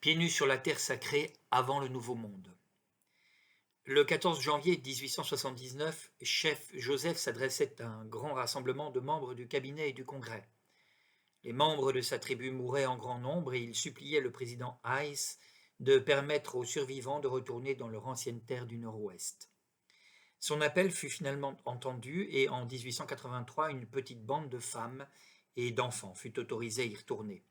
Pieds nus sur la terre sacrée avant le Nouveau Monde. Le 14 janvier 1879, chef Joseph s'adressait à un grand rassemblement de membres du cabinet et du Congrès. Les membres de sa tribu mouraient en grand nombre et il suppliait le président Hayes de permettre aux survivants de retourner dans leur ancienne terre du Nord-Ouest. Son appel fut finalement entendu et en 1883, une petite bande de femmes et d'enfants fut autorisée à y retourner.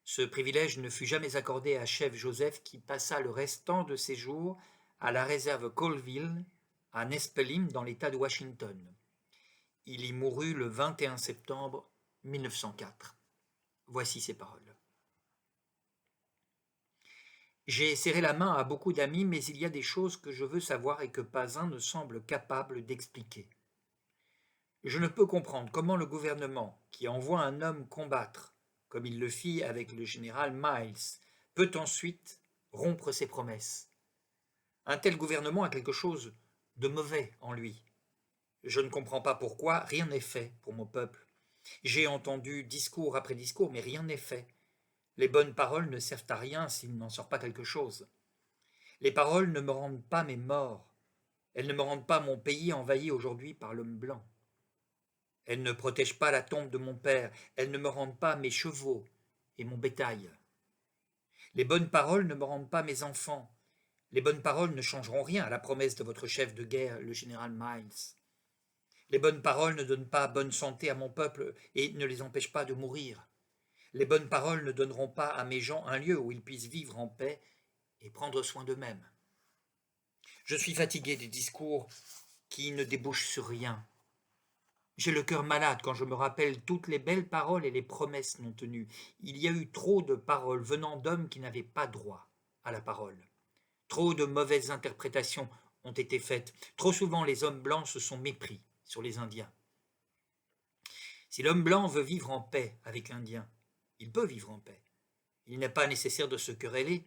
Ce privilège ne fut jamais accordé à chef Joseph qui passa le restant de ses jours à la réserve Colville, à Nespelem, dans l'État de Washington. Il y mourut le 21 septembre 1904. Voici ses paroles. J'ai serré la main à beaucoup d'amis, mais il y a des choses que je veux savoir et que pas un ne semble capable d'expliquer. Je ne peux comprendre comment le gouvernement, qui envoie un homme combattre, comme il le fit avec le général Miles, peut ensuite rompre ses promesses. Un tel gouvernement a quelque chose de mauvais en lui. Je ne comprends pas pourquoi rien n'est fait pour mon peuple. J'ai entendu discours après discours, mais rien n'est fait. Les bonnes paroles ne servent à rien s'il n'en sort pas quelque chose. Les paroles ne me rendent pas mes morts. Elles ne me rendent pas mon pays envahi aujourd'hui par l'homme blanc. Elles ne protègent pas la tombe de mon père. Elles ne me rendent pas mes chevaux et mon bétail. Les bonnes paroles ne me rendent pas mes enfants. Les bonnes paroles ne changeront rien à la promesse de votre chef de guerre, le général Miles. Les bonnes paroles ne donnent pas bonne santé à mon peuple et ne les empêchent pas de mourir. Les bonnes paroles ne donneront pas à mes gens un lieu où ils puissent vivre en paix et prendre soin d'eux-mêmes. Je suis fatigué des discours qui ne débouchent sur rien. J'ai le cœur malade quand je me rappelle toutes les belles paroles et les promesses non tenues. Il y a eu trop de paroles venant d'hommes qui n'avaient pas droit à la parole. Trop de mauvaises interprétations ont été faites. Trop souvent, les hommes blancs se sont mépris sur les Indiens. Si l'homme blanc veut vivre en paix avec l'Indien, il peut vivre en paix. Il n'est pas nécessaire de se quereller.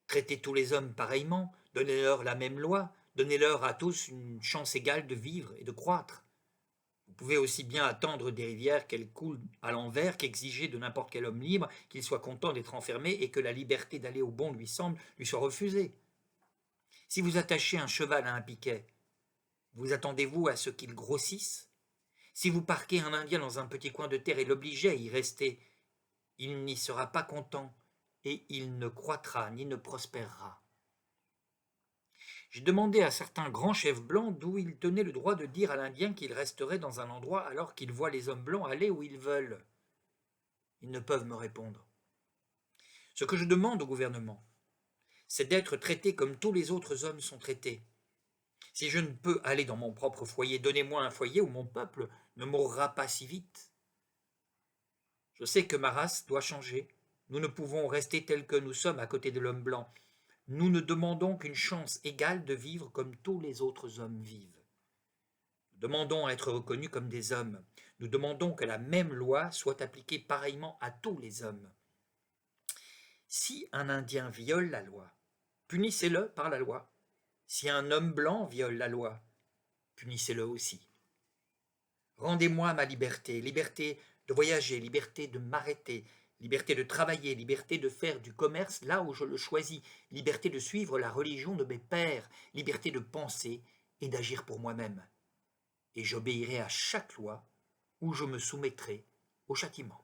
Traiter tous les hommes pareillement, donnez-leur la même loi, donnez-leur à tous une chance égale de vivre et de croître. Vous pouvez aussi bien attendre des rivières qu'elles coulent à l'envers qu'exiger de n'importe quel homme libre qu'il soit content d'être enfermé et que la liberté d'aller où bon lui semble lui soit refusée. Si vous attachez un cheval à un piquet, vous attendez-vous à ce qu'il grossisse? Si vous parquez un Indien dans un petit coin de terre et l'obligez à y rester, il n'y sera pas content et il ne croîtra ni ne prospérera. J'ai demandé à certains grands chefs blancs d'où ils tenaient le droit de dire à l'Indien qu'il resterait dans un endroit alors qu'ils voient les hommes blancs aller où ils veulent. Ils ne peuvent me répondre. Ce que je demande au gouvernement, c'est d'être traité comme tous les autres hommes sont traités. Si je ne peux aller dans mon propre foyer, donnez-moi un foyer où mon peuple ne mourra pas si vite. Je sais que ma race doit changer. Nous ne pouvons rester tels que nous sommes à côté de l'homme blanc. Nous ne demandons qu'une chance égale de vivre comme tous les autres hommes vivent. Nous demandons à être reconnus comme des hommes. Nous demandons que la même loi soit appliquée pareillement à tous les hommes. Si un Indien viole la loi, punissez-le par la loi. Si un homme blanc viole la loi, punissez-le aussi. Rendez-moi ma liberté, liberté de voyager, liberté de m'arrêter, liberté de travailler, liberté de faire du commerce là où je le choisis, liberté de suivre la religion de mes pères, liberté de penser et d'agir pour moi-même. Et j'obéirai à chaque loi ou je me soumettrai au châtiment.